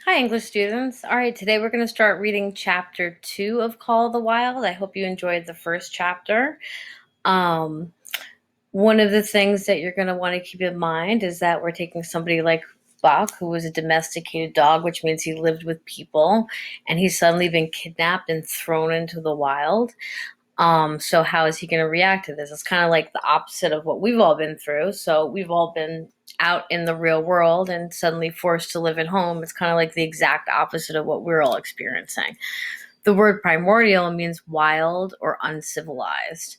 Hi, English students. All right, today we're going to start reading chapter 2 of Call of the Wild. I hope you enjoyed the first chapter. Um, One of the things that you're going to want to keep in mind is that we're taking somebody like Buck, who was a domesticated dog, which means he lived with people, and he's suddenly been kidnapped and thrown into the wild. So how is he going to react to this? It's kind of like the opposite of what we've all been through. So we've all been out in the real world and suddenly forced to live at home. It's kind of like the exact opposite of what we're all experiencing. The word primordial means wild or uncivilized,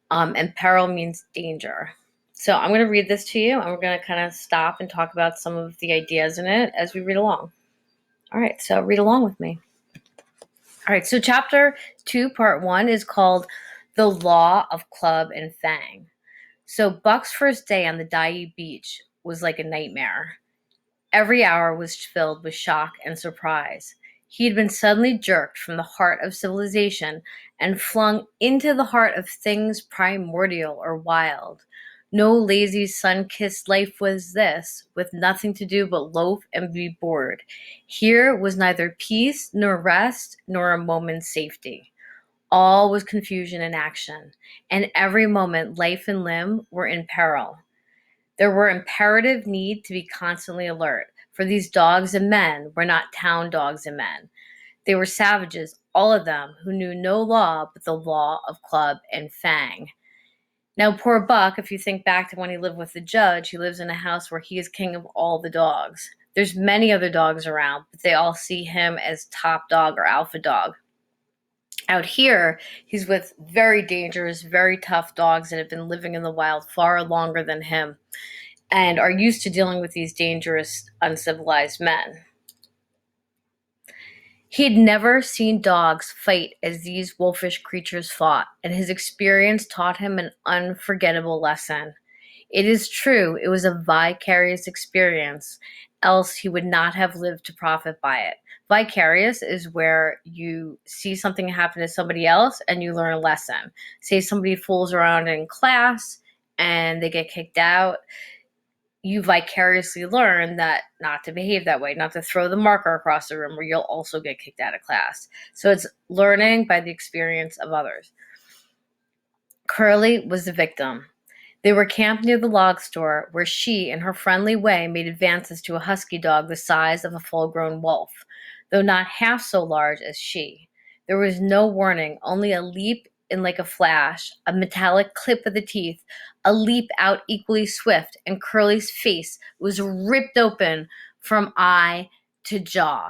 and peril means danger. So I'm going to read this to you, and we're going to kind of stop and talk about some of the ideas in it as we read along. All right, so read along with me. All right, so chapter 2, part 1 is called The Law of Club and Fang. So Buck's first day on the Dyea beach was like a nightmare. Every hour was filled with shock and surprise. He had been suddenly jerked from the heart of civilization and flung into the heart of things primordial or wild. No lazy sun-kissed life was this, with nothing to do but loaf and be bored. Here was neither peace nor rest nor a moment's safety. All was confusion and action, and every moment life and limb were in peril. There were imperative need to be constantly alert, for these dogs and men were not town dogs and men. They were savages, all of them, who knew no law but the law of club and fang. Now, poor Buck, if you think back to when he lived with the judge, he lives in a house where he is king of all the dogs. There's many other dogs around, but they all see him as top dog or alpha dog. Out here, he's with very dangerous, very tough dogs that have been living in the wild far longer than him and are used to dealing with these dangerous, uncivilized men. He had never seen dogs fight as these wolfish creatures fought, and his experience taught him an unforgettable lesson. It is true, it was a vicarious experience, else he would not have lived to profit by it. Vicarious is where you see something happen to somebody else and you learn a lesson. Say somebody fools around in class and they get kicked out, you vicariously learn that not to behave that way, not to throw the marker across the room, or you'll also get kicked out of class. So it's learning by the experience of others. Curly was the victim. They were camped near the log store, where she, in her friendly way, made advances to a husky dog the size of a full-grown wolf, though not half so large as she. There was no warning, only a leap in like a flash, a metallic clip of the teeth, a leap out equally swift, and Curly's face was ripped open from eye to jaw.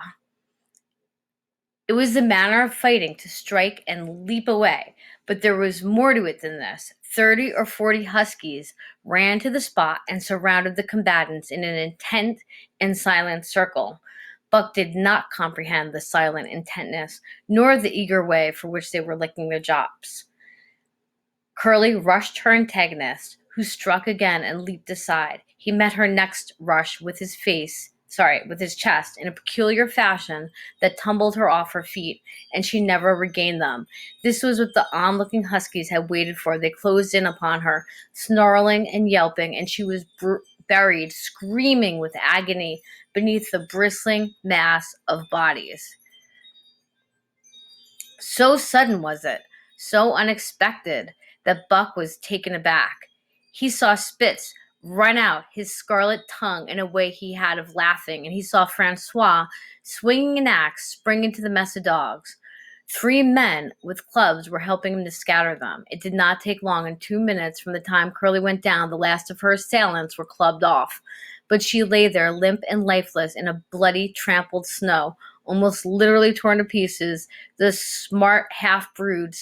It was the manner of fighting to strike and leap away, but there was more to it than this. 30 or 40 huskies ran to the spot and surrounded the combatants in an intent and silent circle. Buck did not comprehend the silent intentness, nor the eager way for which they were licking their chops. Curly rushed her antagonist, who struck again and leaped aside. He met her next rush with his chest in a peculiar fashion that tumbled her off her feet, and she never regained them. This was what the onlooking huskies had waited for. They closed in upon her, snarling and yelping, and she was buried, screaming with agony, beneath the bristling mass of bodies. So sudden was it, so unexpected, that Buck was taken aback. He saw Spitz run out his scarlet tongue in a way he had of laughing, and he saw Francois, swinging an axe, spring into the mess of dogs. 3 men with clubs were helping him to scatter them. It did not take long. In 2 minutes from the time Curly went down, the last of her assailants were clubbed off. But she lay there, limp and lifeless, in a bloody, trampled snow, almost literally torn to pieces, the smart half-brood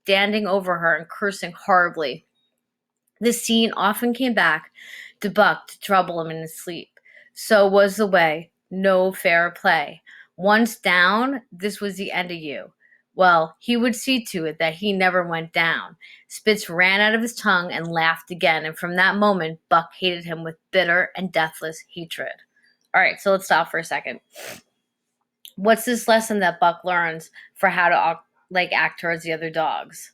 standing over her and cursing horribly. This scene often came back to Buck to trouble him in his sleep. So was the way. No fair play. Once down, this was the end of you. Well, he would see to it that he never went down. Spitz ran out of his tongue and laughed again, and from that moment, Buck hated him with bitter and deathless hatred. All right, so let's stop for a second. What's this lesson that Buck learns for how to act towards the other dogs?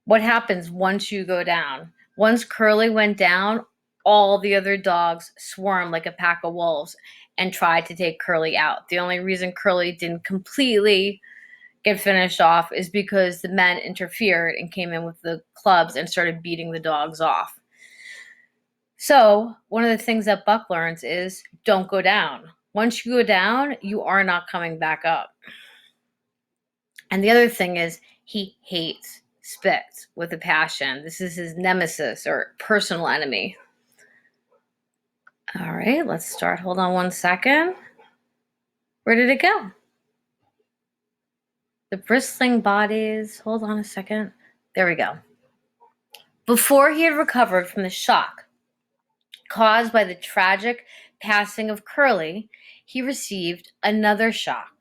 What happens once you go down? Once Curly went down, all the other dogs swarmed like a pack of wolves and tried to take Curly out. The only reason Curly didn't completely get finished off is because the men interfered and came in with the clubs and started beating the dogs off. So, one of the things that Buck learns is don't go down. Once you go down, you are not coming back up. And the other thing is he hates Spitz with a passion. This is his nemesis or personal enemy. All right, let's start. Hold on one second. Where did it go? The bristling bodies. Hold on a second. There we go. Before he had recovered from the shock caused by the tragic passing of Curly, he received another shock.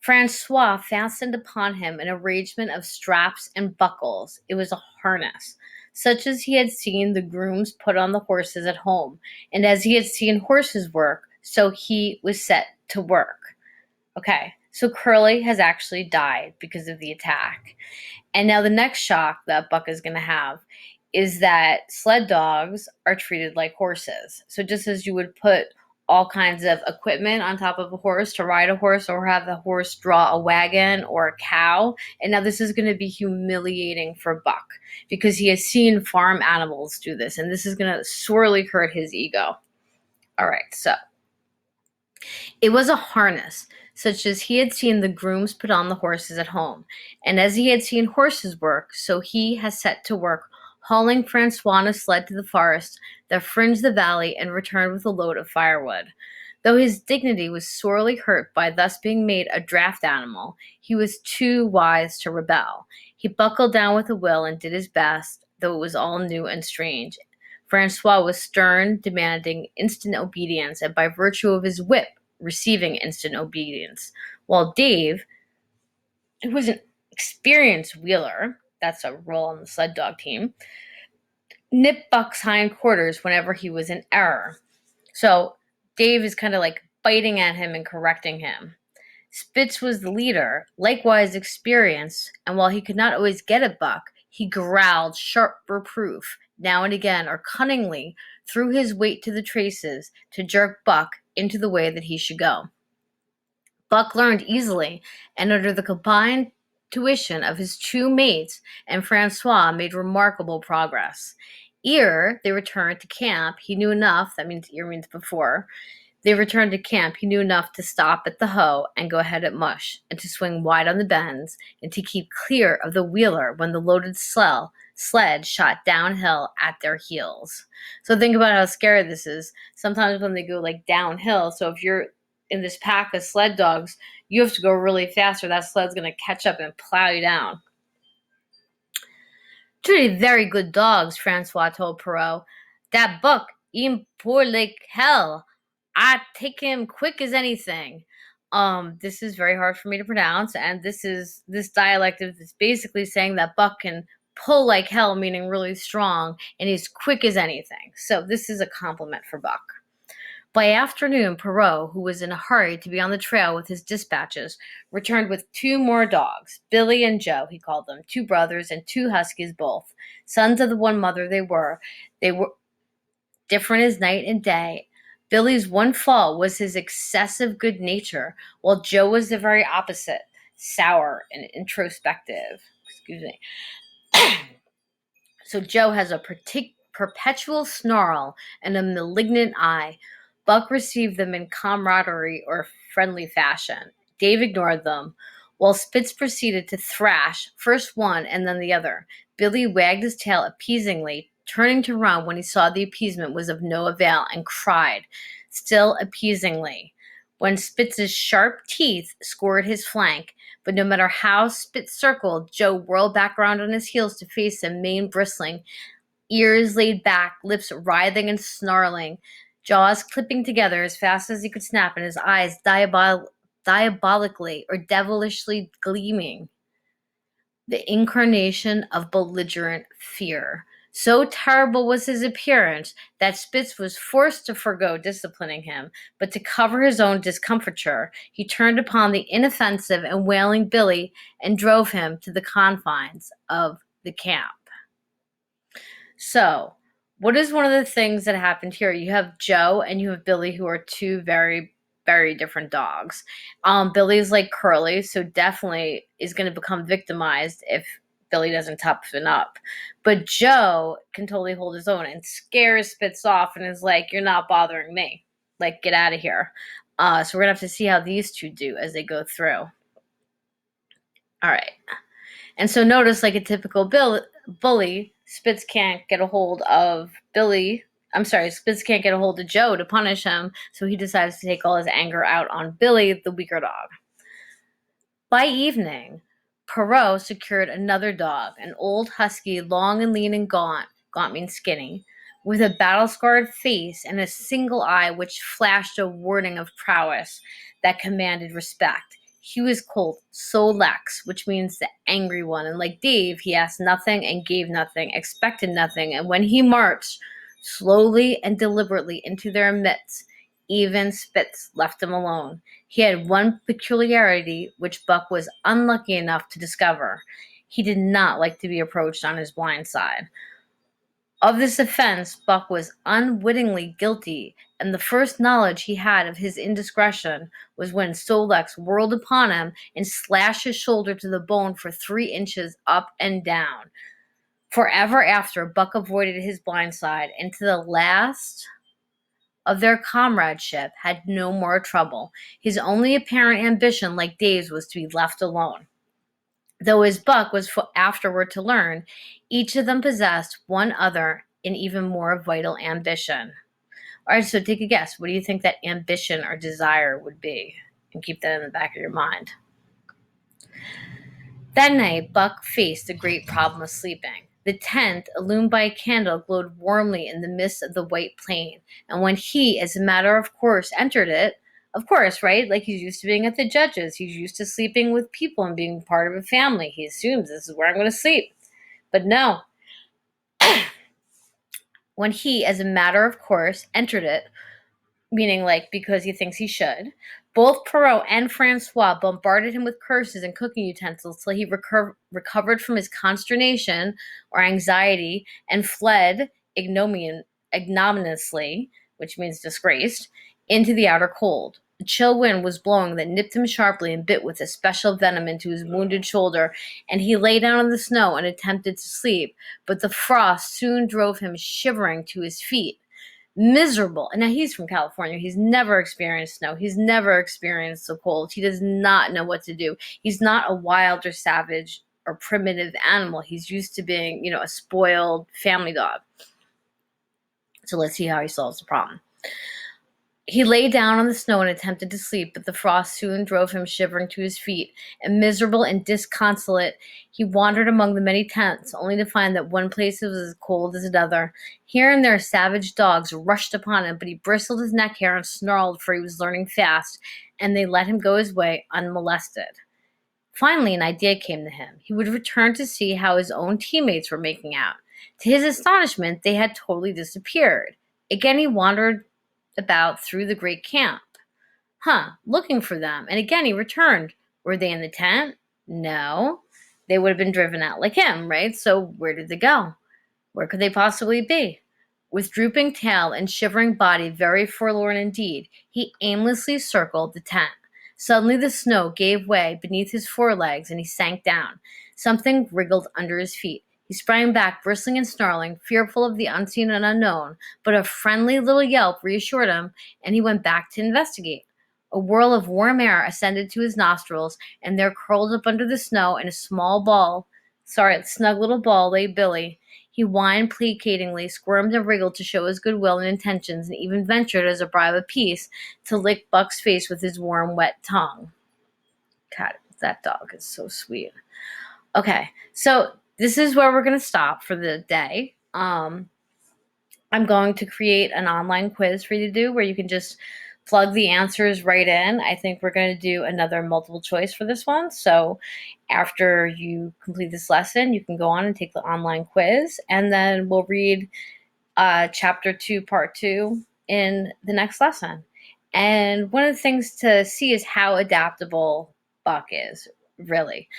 Francois fastened upon him an arrangement of straps and buckles. It was a harness, such as he had seen the grooms put on the horses at home, and as he had seen horses work, so he was set to work. Okay, so Curly has actually died because of the attack. And now the next shock that Buck is going to have is that sled dogs are treated like horses. So just as you would put all kinds of equipment on top of a horse to ride a horse or have the horse draw a wagon or a cow, and now this is going to be humiliating for Buck because he has seen farm animals do this, and this is going to sorely hurt his ego. All right, so it was a harness such as he had seen the grooms put on the horses at home, and as he had seen horses work, so he has set to work hauling Francois on a sled to the forest that fringed the valley and returned with a load of firewood. Though his dignity was sorely hurt by thus being made a draft animal, he was too wise to rebel. He buckled down with a will and did his best, though it was all new and strange. Francois was stern, demanding instant obedience, and by virtue of his whip, receiving instant obedience, while Dave, who was an experienced wheeler, that's a role on the sled dog team, nipped Buck's hindquarters whenever he was in error. So Dave is kind of like biting at him and correcting him. Spitz was the leader, likewise experienced, and while he could not always get at Buck, he growled sharp reproof now and again, or cunningly threw his weight to the traces to jerk Buck into the way that he should go. Buck learned easily, and under the combined tuition of his two mates and Francois made remarkable progress. Ere they returned to camp, he knew enough, that means ere means before, they returned to camp, he knew enough to stop at the hoe and go ahead at mush, and to swing wide on the bends, and to keep clear of the wheeler when the loaded sled shot downhill at their heels. So think about how scary this is. Sometimes when they go like downhill, so if you're in this pack of sled dogs, you have to go really fast or that sled's going to catch up and plow you down. Truly very good dogs, Francois told Perrault. That Buck, him poor like hell. I take him quick as anything. This is very hard for me to pronounce, and this dialect is basically saying that Buck can pull like hell, meaning really strong, and he's quick as anything. So this is a compliment for Buck. By afternoon, Perrault, who was in a hurry to be on the trail with his dispatches, returned with two more dogs, Billy and Joe, he called them, two brothers and two huskies both. Sons of the one mother they were different as night and day. Billy's one fault was his excessive good nature, while Joe was the very opposite, sour and introspective. Excuse me. So Joe has a perpetual snarl and a malignant eye. Buck received them in camaraderie or friendly fashion. Dave ignored them, while Spitz proceeded to thrash first one and then the other. Billy wagged his tail appeasingly, turning to run when he saw the appeasement was of no avail, and cried, still appeasingly, when Spitz's sharp teeth scored his flank. But no matter how Spitz circled, Joe whirled back around on his heels to face him, mane bristling, ears laid back, lips writhing and snarling, jaws clipping together as fast as he could snap, and his eyes diabolically or devilishly gleaming. The incarnation of belligerent fear. So terrible was his appearance that Spitz was forced to forego disciplining him, but to cover his own discomfiture, he turned upon the inoffensive and wailing Billy and drove him to the confines of the camp. So, What is one of the things that happened here? You have Joe and you have Billy, who are two very, very different dogs. Billy's like Curly, so definitely is going to become victimized if Billy doesn't toughen up. But Joe can totally hold his own and scares Spitz off and is like, "You're not bothering me. Like, get out of here." So we're gonna have to see how these two do as they go through. All right. And so notice, like a typical bully, Spitz can't get a hold of Billy. I'm sorry, Spitz can't get a hold of Joe to punish him, so he decides to take all his anger out on Billy, the weaker dog. By evening, Perot secured another dog, an old husky, long and lean and gaunt. Gaunt means skinny, with a battle-scarred face and a single eye which flashed a warning of prowess that commanded respect. He was called Solex, which means the angry one, and like Dave, he asked nothing and gave nothing, expected nothing, and when he marched slowly and deliberately into their midst, even Spitz left him alone. He had one peculiarity which Buck was unlucky enough to discover. He did not like to be approached on his blind side. Of this offense, Buck was unwittingly guilty, and the first knowledge he had of his indiscretion was when Solex whirled upon him and slashed his shoulder to the bone for 3 inches up and down. Forever after, Buck avoided his blind side, and to the last of their comradeship had no more trouble. His only apparent ambition, like Dave's, was to be left alone. Though as Buck was afterward to learn, each of them possessed one other and even more vital ambition. All right, so take a guess. What do you think that ambition or desire would be? And keep that in the back of your mind. That night, Buck faced the great problem of sleeping. The tent, illumined by a candle, glowed warmly in the midst of the white plain, and when he, as a matter of course, entered it, of course, right? Like he's used to being at the judges, he's used to sleeping with people and being part of a family. He assumes this is where I'm going to sleep. But no, when he, as a matter of course, entered it, meaning like because he thinks he should. Both Perot and Francois bombarded him with curses and cooking utensils till he recovered from his consternation or anxiety and fled ignominiously, which means disgraced, into the outer cold. A chill wind was blowing that nipped him sharply and bit with a special venom into his wounded shoulder, and he lay down on the snow and attempted to sleep, but the frost soon drove him shivering to his feet. Miserable. And now he's from California. He's never experienced snow. He's never experienced the cold. He does not know what to do. He's not a wild or savage or primitive animal. He's used to being, a spoiled family dog. So let's see how he solves the problem. He lay down on the snow and attempted to sleep, but the frost soon drove him shivering to his feet, and miserable and disconsolate, he wandered among the many tents, only to find that one place was as cold as another. Here and there savage dogs rushed upon him, but he bristled his neck hair and snarled, for he was learning fast, and they let him go his way unmolested. Finally, an idea came to him. He would return to see how his own teammates were making out. To his astonishment, they had totally disappeared. Again he wandered about through the great camp. Looking for them. And again he returned. Were they in the tent? No. They would have been driven out like him, right? So where did they go? Where could they possibly be? With drooping tail and shivering body, very forlorn indeed, he aimlessly circled the tent. Suddenly the snow gave way beneath his forelegs and he sank down. Something wriggled under his feet. He sprang back, bristling and snarling, fearful of the unseen and unknown, but a friendly little yelp reassured him, and he went back to investigate. A whirl of warm air ascended to his nostrils, and there curled up under the snow in a snug little ball lay Billy. He whined placatingly, squirmed and wriggled to show his goodwill and intentions, and even ventured, as a bribe of peace, to lick Buck's face with his warm, wet tongue. God, that dog is so sweet. Okay, so this is where we're going to stop for the day. I'm going to create an online quiz for you to do where you can just plug the answers right in. I think we're going to do another multiple choice for this one. So after you complete this lesson, you can go on and take the online quiz, and then we'll read chapter 2, part 2 in the next lesson. And one of the things to see is how adaptable Buck is, really.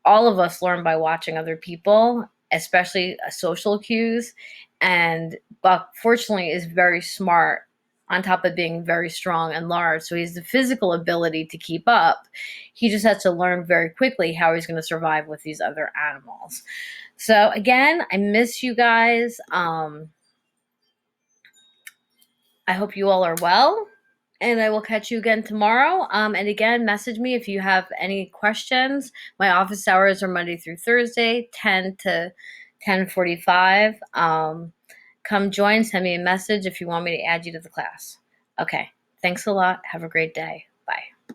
All of us learn by watching other people, especially social cues. And Buck, fortunately, is very smart on top of being very strong and large. So he has the physical ability to keep up. He just has to learn very quickly how he's going to survive with these other animals. So again, I miss you guys. I hope you all are well, and I will catch you again tomorrow. And again, message me if you have any questions. My office hours are Monday through Thursday, 10 to 10:45. Come join, send me a message if you want me to add you to the class. Okay, thanks a lot. Have a great day.